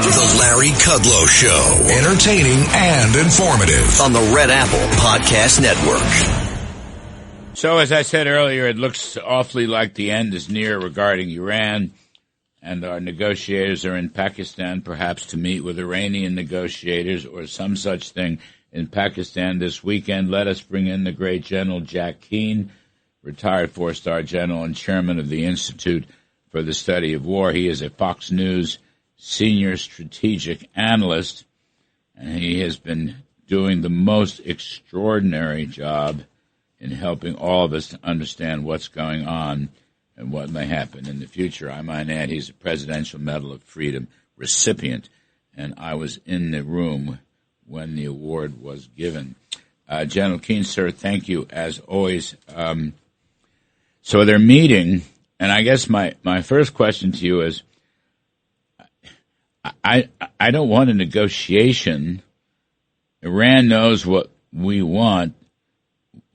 The Larry Kudlow Show. Entertaining and informative on the Red Apple Podcast Network. So, as I said earlier, it looks awfully like the end is near regarding Iran, and our negotiators are in Pakistan, perhaps to meet with Iranian negotiators or some such thing in Pakistan this weekend. Let us bring in the great General Jack Keane, retired four-star general and chairman of the Institute for the Study of War. He is a Fox News senior strategic analyst, and he has been doing the most extraordinary job in helping all of us to understand what's going on and what may happen in the future. I might add, he's a Presidential Medal of Freedom recipient, and I was in the room when the award was given. General Keane, sir, thank you as always. So they're meeting, and I guess my first question to you is, I don't want a negotiation. Iran knows what we want.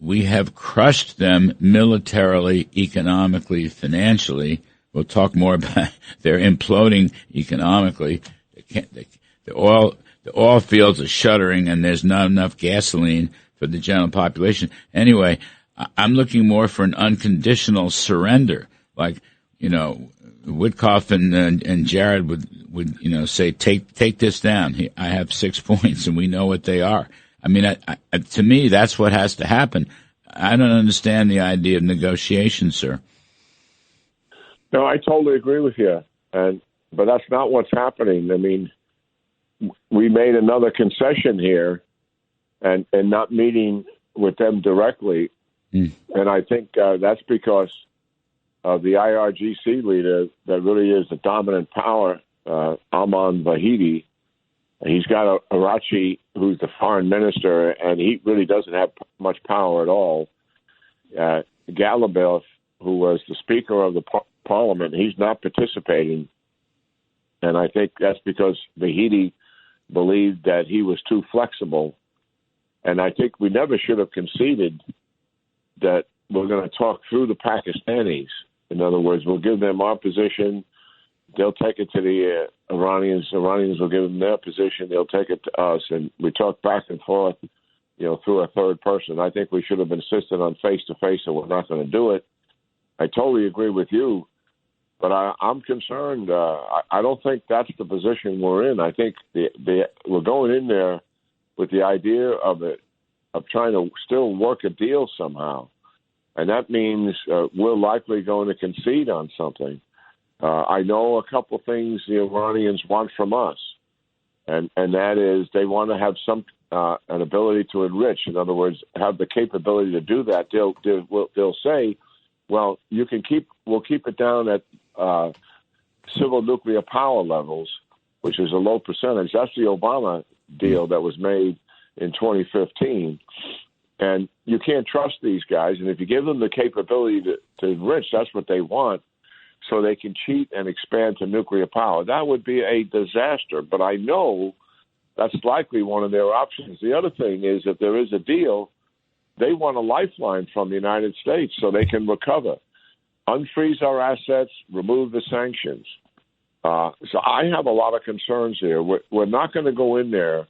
We have crushed them militarily, economically, financially. We'll talk more about they're imploding economically. The oil fields are shuttering, and there's not enough gasoline for the general population. Anyway, I'm looking more for an unconditional surrender, like, Witkoff and Jared would say, take this down. I have 6 points, and we know what they are. I mean, to me, that's what has to happen. I don't understand the idea of negotiation, sir. No, I totally agree with you, but that's not what's happening. I mean, we made another concession here, and not meeting with them directly, and I think that's because of the IRGC leader that really is the dominant power, Ahmad Vahidi. He's got Arachi, who's the foreign minister, and he really doesn't have much power at all. Galibaf, who was the Speaker of the Parliament, he's not participating. And I think that's because Vahidi believed that he was too flexible. And I think we never should have conceded that we're going to talk through the Pakistanis. In other words, we'll give them our position. They'll take it to the Iranians. Iranians will give them their position. They'll take it to us. And we talk back and forth, through a third person. I think we should have insisted on face-to-face, and we're not going to do it. I totally agree with you, but I'm concerned. I don't think that's the position we're in. I think we're going in there with the idea of trying to still work a deal somehow. And that means we're likely going to concede on something. I know a couple of things the Iranians want from us, and that is they want to have an ability to enrich. In other words, have the capability to do that. They'll say, well, we'll keep it down at civil nuclear power levels, which is a low percentage. That's the Obama deal that was made in 2015. And you can't trust these guys. And if you give them the capability to enrich, that's what they want, so they can cheat and expand to nuclear power. That would be a disaster. But I know that's likely one of their options. The other thing is, if there is a deal, they want a lifeline from the United States so they can recover, unfreeze our assets, remove the sanctions. So I have a lot of concerns here. We're not going to go in there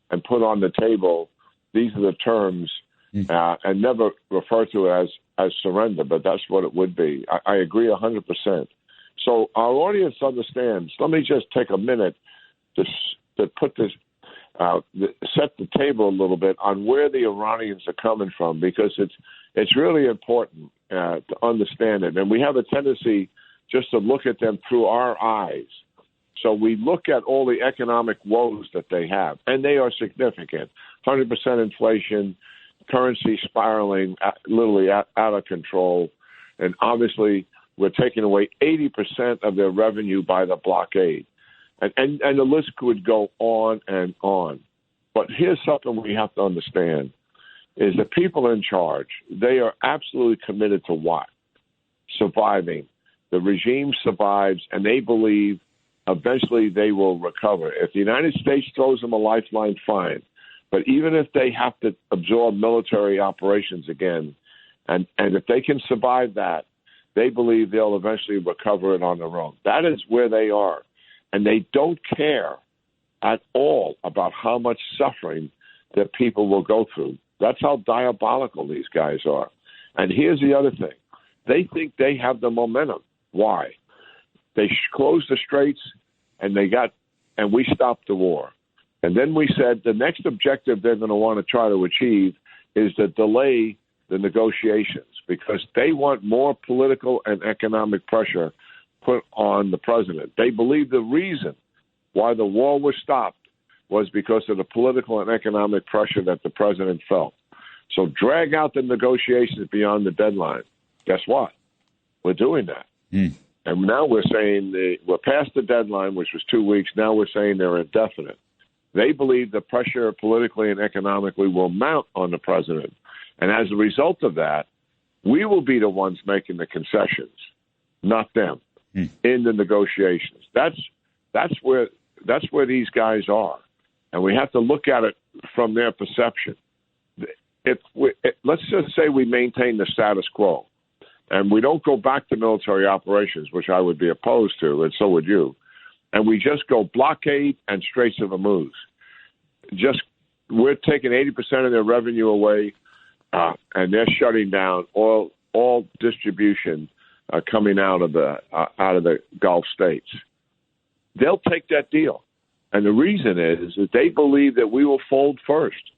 and put on the table, these are the terms, and never refer to it as surrender, but that's what it would be. I agree 100%. So our audience understands. Let me just take a minute to put this, set the table a little bit on where the Iranians are coming from, because it's really important to understand it. And we have a tendency just to look at them through our eyes. So we look at all the economic woes that they have, and they are significant. 100% inflation, currency spiraling literally out of control, and obviously we're taking away 80% of their revenue by the blockade. And the list could go on and on. But here's something we have to understand, is the people in charge, they are absolutely committed to what? Surviving. The regime survives, and they believe eventually they will recover. If the United States throws them a lifeline, fine. But even if they have to absorb military operations again, and if they can survive that, they believe they'll eventually recover it on their own. That is where they are. And they don't care at all about how much suffering that people will go through. That's how diabolical these guys are. And here's the other thing. They think they have the momentum. Why? They closed the straits, and we stopped the war. And then we said the next objective they're going to want to try to achieve is to delay the negotiations because they want more political and economic pressure put on the president. They believe the reason why the war was stopped was because of the political and economic pressure that the president felt. So drag out the negotiations beyond the deadline. Guess what? We're doing that. And now we're saying we're past the deadline, which was 2 weeks. Now we're saying they're indefinite. They believe the pressure politically and economically will mount on the president. And as a result of that, we will be the ones making the concessions, not them, in the negotiations. That's where these guys are. And we have to look at it from their perception. Let's just say we maintain the status quo and we don't go back to military operations, which I would be opposed to, and so would you, and we just go blockade and Straits of Hormuz. We're taking 80% of their revenue away, and they're shutting down all distribution coming out of the Gulf states. They'll take that deal. And the reason is that they believe that we will fold first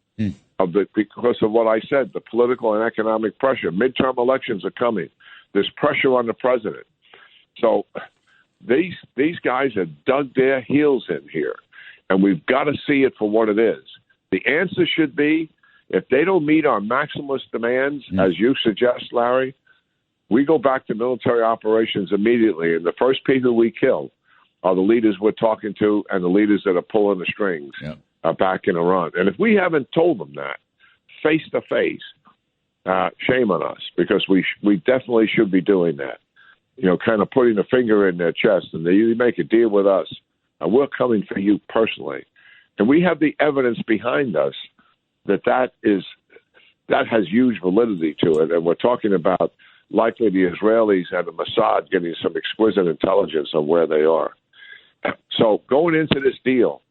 because of what I said, the political and economic pressure. Midterm elections are coming. There's pressure on the president. So these guys have dug their heels in here, and we've got to see it for what it is. The answer should be, if they don't meet our maximalist demands, as you suggest, Larry, we go back to military operations immediately, and the first people we kill are the leaders we're talking to and the leaders that are pulling the strings back in Iran. And if we haven't told them that face to face, shame on us, because we definitely should be doing that. You know, kind of putting a finger in their chest, and you make a deal with us, and we're coming for you personally. And we have the evidence behind us that has huge validity to it. And we're talking about likely the Israelis and the Mossad getting some exquisite intelligence on where they are. So going into this deal,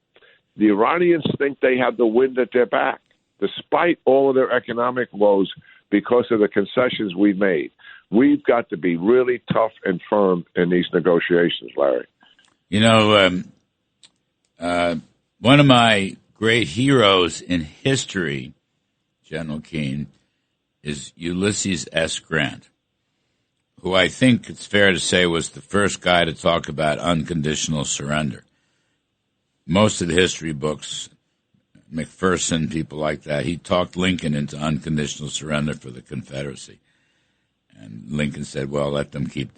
the Iranians think they have the wind at their back, despite all of their economic woes, because of the concessions we've made. We've got to be really tough and firm in these negotiations, Larry. You know, one of my great heroes in history, General Keane, is Ulysses S. Grant, who I think it's fair to say was the first guy to talk about unconditional surrender. Most of the history books, McPherson, people like that, he talked Lincoln into unconditional surrender for the Confederacy. And Lincoln said, well, let them keep,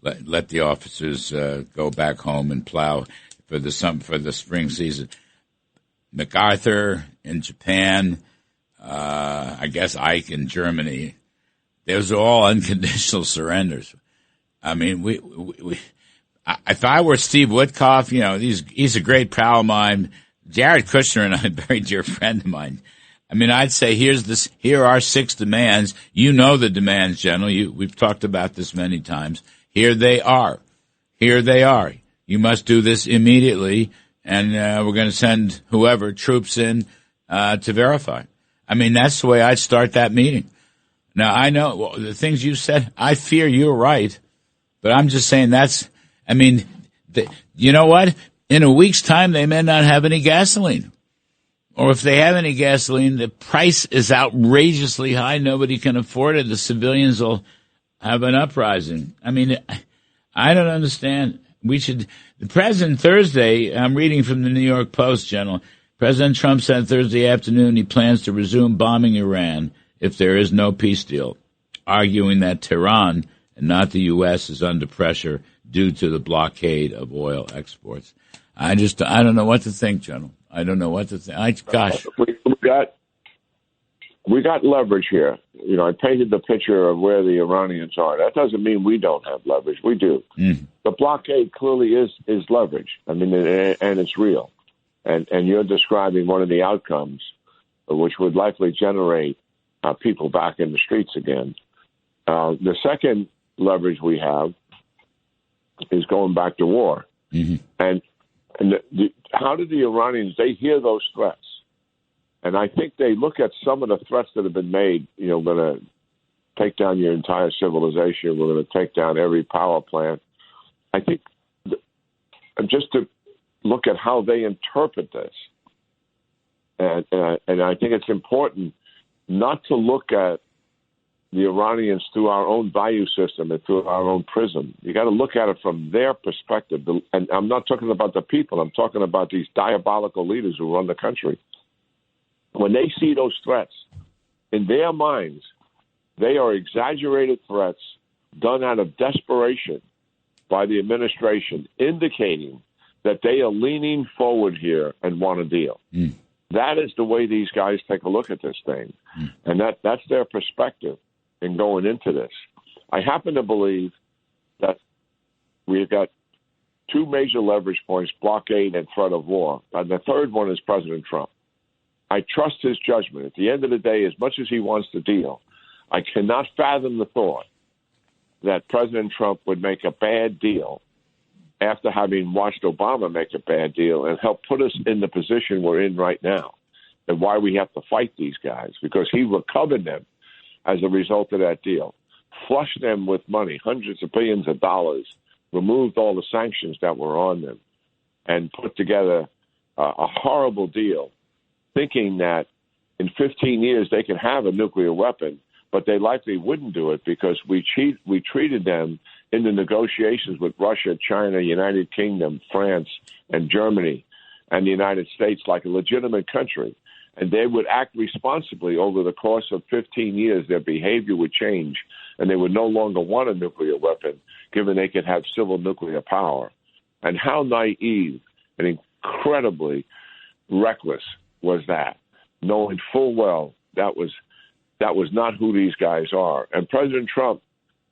let the officers go back home and plow for the spring season. MacArthur in Japan, I guess Ike in Germany, those are all unconditional surrenders. I mean, if I were Steve Witkoff, he's a great pal of mine. Jared Kushner and I, a very dear friend of mine. I mean, I'd say here are 6 demands. You know the demands, General. We've talked about this many times. Here they are. You must do this immediately, and we're going to send troops in to verify. I mean, that's the way I'd start that meeting. Now, I know the things you said, I fear you're right, but I'm just saying you know what? In a week's time, they may not have any gasoline. Or if they have any gasoline, the price is outrageously high. Nobody can afford it. The civilians will have an uprising. I mean, I don't understand. The president Thursday, I'm reading from the New York Post, General. President Trump said Thursday afternoon he plans to resume bombing Iran if there is no peace deal, arguing that Tehran and not the U.S. is under pressure due to the blockade of oil exports. I don't know what to think, General. I don't know what to think. We got leverage here. I painted the picture of where the Iranians are. That doesn't mean we don't have leverage. We do. The blockade clearly is leverage. I mean, and it's real. And you're describing one of the outcomes, which would likely generate people back in the streets again. The second leverage we have is going back to war. And And how do the Iranians, they hear those threats? And I think they look at some of the threats that have been made, we're going to take down your entire civilization, we're going to take down every power plant. I think, just to look at how they interpret this, and I think it's important not to look at the Iranians through our own value system and through our own prism. You got to look at it from their perspective. And I'm not talking about the people. I'm talking about these diabolical leaders who run the country. When they see those threats, in their minds, they are exaggerated threats done out of desperation by the administration, indicating that they are leaning forward here and want a deal. That is the way these guys take a look at this thing. And that's their perspective in going into this. I happen to believe that we've got two major leverage points, blockade and threat of war. And the third one is President Trump. I trust his judgment. At the end of the day, as much as he wants to deal, I cannot fathom the thought that President Trump would make a bad deal after having watched Obama make a bad deal and help put us in the position we're in right now, and why we have to fight these guys, because he recovered them as a result of that deal, flushed them with money, hundreds of billions of dollars, removed all the sanctions that were on them, and put together a horrible deal, thinking that in 15 years they could have a nuclear weapon, but they likely wouldn't do it because we treated them in the negotiations with Russia, China, United Kingdom, France, and Germany, and the United States like a legitimate country. And they would act responsibly over the course of 15 years. Their behavior would change, and they would no longer want a nuclear weapon, given they could have civil nuclear power. And how naive and incredibly reckless was that, knowing full well that was not who these guys are. And President Trump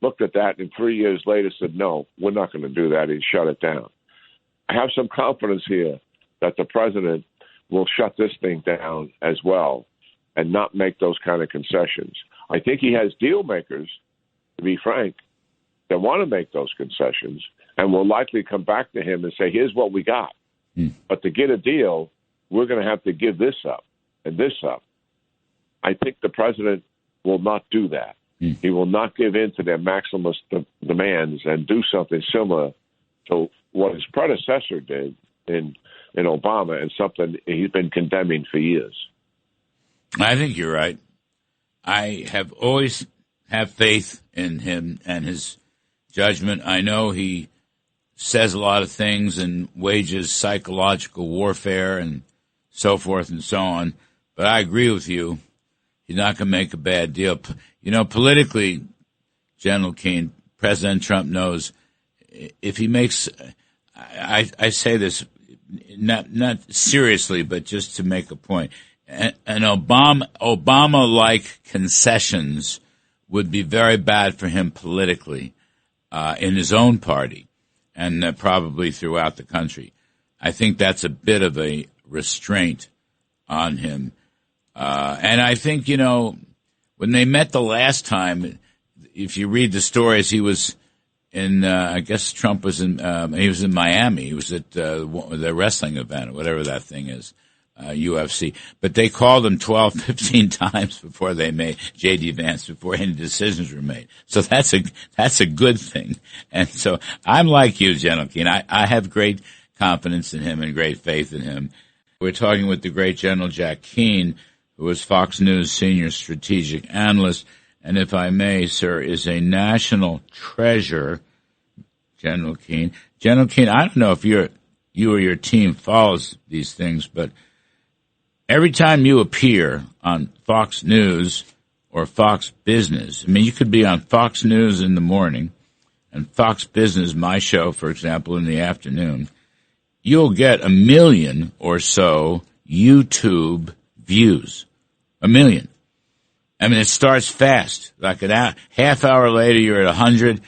looked at that and 3 years later said, no, we're not going to do that. He shut it down. I have some confidence here that the president will shut this thing down as well and not make those kind of concessions. I think he has deal makers, to be frank, that want to make those concessions and will likely come back to him and say, here's what we got. But to get a deal, we're going to have to give this up and this up. I think the president will not do that. He will not give in to their maximalist demands and do something similar to what his predecessor did in Obama, and something he's been condemning for years. I think you're right. I have always have faith in him and his judgment. I know he says a lot of things and wages psychological warfare and so forth and so on, but I agree with you. He's not going to make a bad deal. Politically, General Keane, President Trump knows if he makes, I say this not seriously, but just to make a point, an Obama-like concessions would be very bad for him politically in his own party and probably throughout the country. I think that's a bit of a restraint on him. And I think, when they met the last time, if you read the stories, he was in, I guess Trump was he was in Miami. He was at the wrestling event, or whatever that thing is, UFC. But they called him 12, 15 times before they made J.D. Vance, before any decisions were made. So that's a good thing. And so I'm like you, General Keane. I have great confidence in him and great faith in him. We're talking with the great General Jack Keane, who is Fox News senior strategic analyst, and if I may, sir, is a national treasure. General Keane. General Keane, I don't know if you or your team follows these things, but every time you appear on Fox News or Fox Business, I mean, you could be on Fox News in the morning and Fox Business, my show, for example, in the afternoon, you'll get 1 million or so YouTube views. 1 million. I mean, it starts fast. Like half hour later, you're at 100.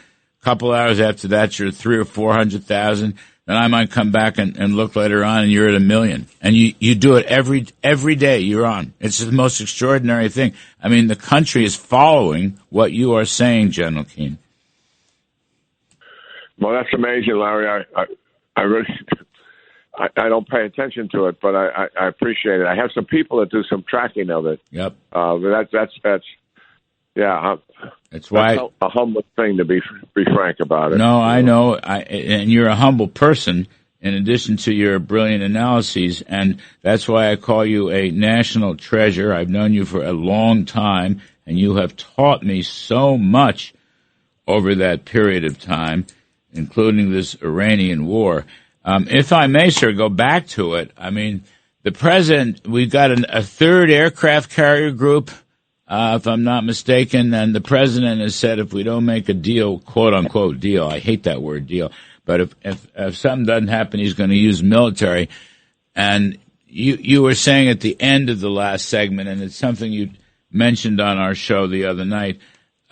Couple hours after that, you're 300,000 or 400,000. Then I might come back and look later on, and you're at 1 million. And you do it every day. You're on. It's the most extraordinary thing. I mean, the country is following what you are saying, General Keane. Well, that's amazing, Larry. I really, I don't pay attention to it, but I appreciate it. I have some people that do some tracking of it. Yep. But that's yeah. That's why that's a humble thing to be frank about it. No, I know. And you're a humble person in addition to your brilliant analyses, and that's why I call you a national treasure. I've known you for a long time, and you have taught me so much over that period of time, including this Iranian war. If I may, sir, go back to it. I mean, the president, we've got a third aircraft carrier group, if I'm not mistaken, and the president has said if we don't make a deal, quote-unquote deal, I hate that word deal, but if something doesn't happen, he's going to use military. And you were saying at the end of the last segment, and it's something you mentioned on our show the other night,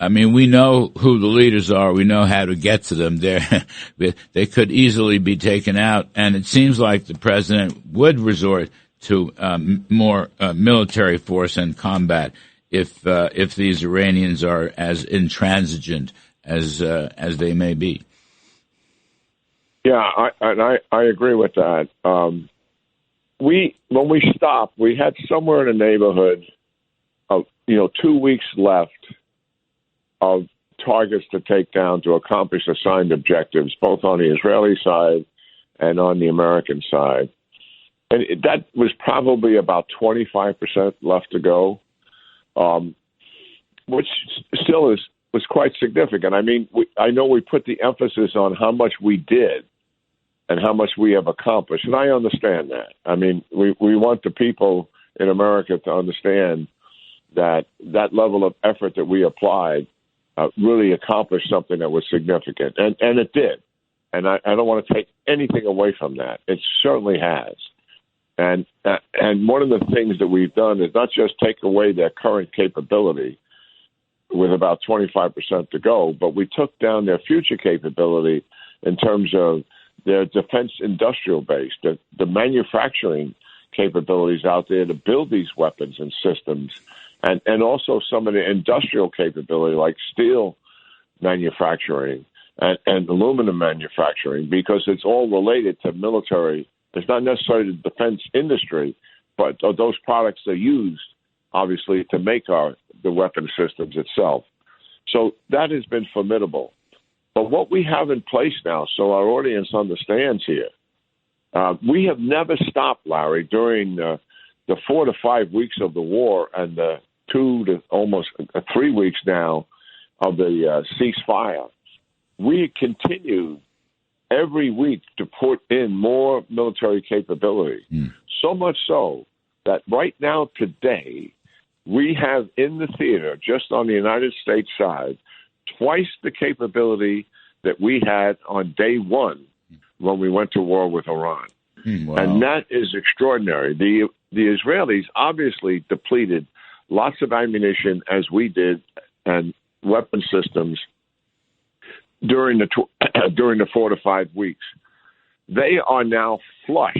I mean, we know who the leaders are. We know how to get to them. They could easily be taken out, and it seems like the president would resort to more military force and combat if these Iranians are as intransigent as they may be. Yeah, I agree with that. When we stopped, we had somewhere in the neighborhood of 2 weeks left of targets to take down to accomplish assigned objectives, both on the Israeli side and on the American side. And that was probably about 25% left to go, which still was quite significant. I mean, I know we put the emphasis on how much we did and how much we have accomplished, and I understand that. I mean, we want the people in America to understand that level of effort that we applied really accomplished something that was significant, and it did. And I don't want to take anything away from that. It certainly has. And one of the things that we've done is not just take away their current capability with about 25% to go, but we took down their future capability in terms of their defense industrial base, the manufacturing capabilities out there to build these weapons and systems, and also some of the industrial capability like steel manufacturing and aluminum manufacturing, because it's all related to military. It's not necessarily the defense industry, but those products are used, obviously, to make the weapon systems itself. So that has been formidable. But what we have in place now, so our audience understands here, we have never stopped, Larry, during the 4 to 5 weeks of the war and the 2 to almost 3 weeks now of the ceasefire. We continue every week to put in more military capability. So much so that right now, today, we have in the theater, just on the United States side, twice the capability that we had on day one when we went to war with Iran. Wow. And that is extraordinary. The Israelis obviously depleted lots of ammunition, as we did, and weapon systems during the 4 to 5 weeks. They are now flush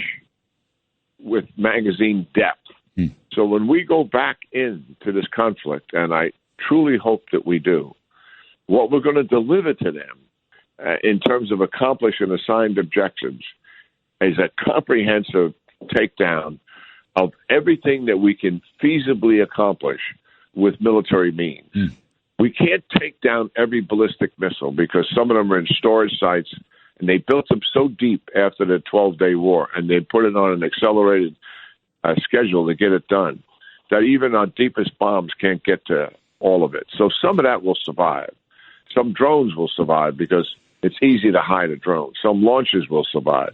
with magazine depth. So when we go back into this conflict, and I truly hope that we do, what we're going to deliver to them in terms of accomplishing assigned objectives is a comprehensive takedown of everything that we can feasibly accomplish with military means. We can't take down every ballistic missile because some of them are in storage sites, and they built them so deep after the 12-day war, and they put it on an accelerated schedule to get it done, that even our deepest bombs can't get to all of it. So some of that will survive. Some drones will survive because it's easy to hide a drone. Some launches will survive.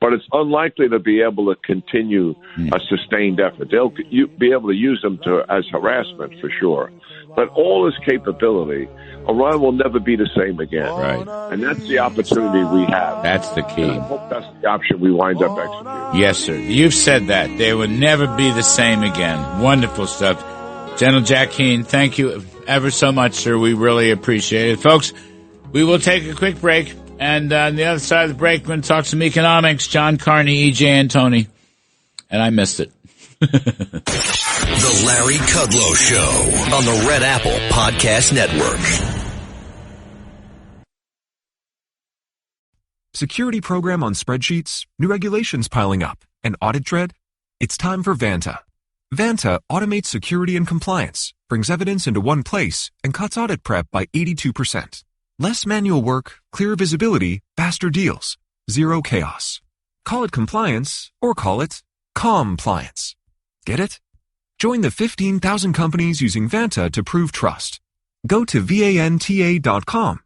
But it's unlikely to be able to continue a sustained effort. They'll be able to use them as harassment for sure. But all this capability, Iran will never be the same again. Right. And that's the opportunity we have. That's the key. And I hope that's the option we wind up executing. Yes, sir. You've said that. They will never be the same again. Wonderful stuff. General Jack Keane, thank you ever so much, sir. We really appreciate it. Folks, we will take a quick break. And on the other side of the break, we're going to talk some economics. John Carney, E.J. Antoni. And I missed it. The Larry Kudlow Show on the Red Apple Podcast Network. Security program on spreadsheets, new regulations piling up, and audit dread? It's time for Vanta. Vanta automates security and compliance, brings evidence into one place, and cuts audit prep by 82%. Less manual work, clearer visibility, faster deals, zero chaos. Call it compliance or call it compliance. Get it? Join the 15,000 companies using Vanta to prove trust. Go to vanta.com/calm.